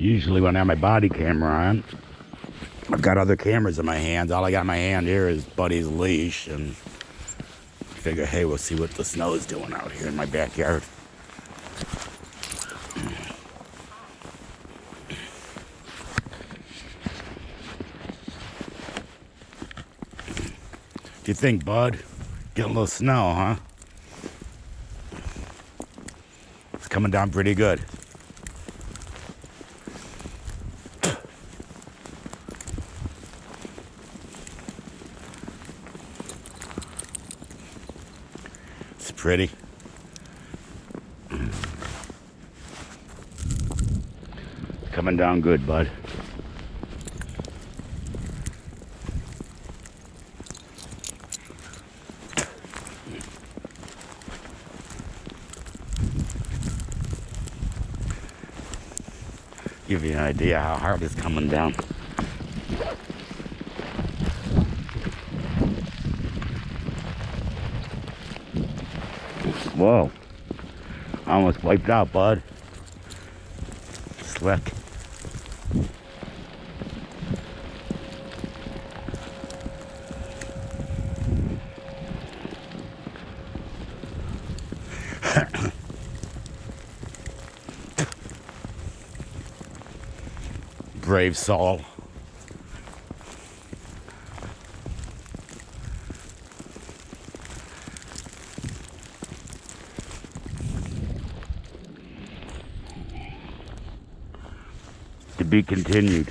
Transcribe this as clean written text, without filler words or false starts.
Usually when I have my body camera on, I've got other cameras in my hands. All I got in my hand here is Buddy's leash, and I figure, hey, we'll see what the snow is doing out here in my backyard. What do you think, Bud? Getting a little snow, huh? It's coming down pretty good. It's pretty. It's coming down good, Bud. Give you an idea how hard it's coming down. Whoa. Almost wiped out, Bud. Slick. Brave soul. To be continued.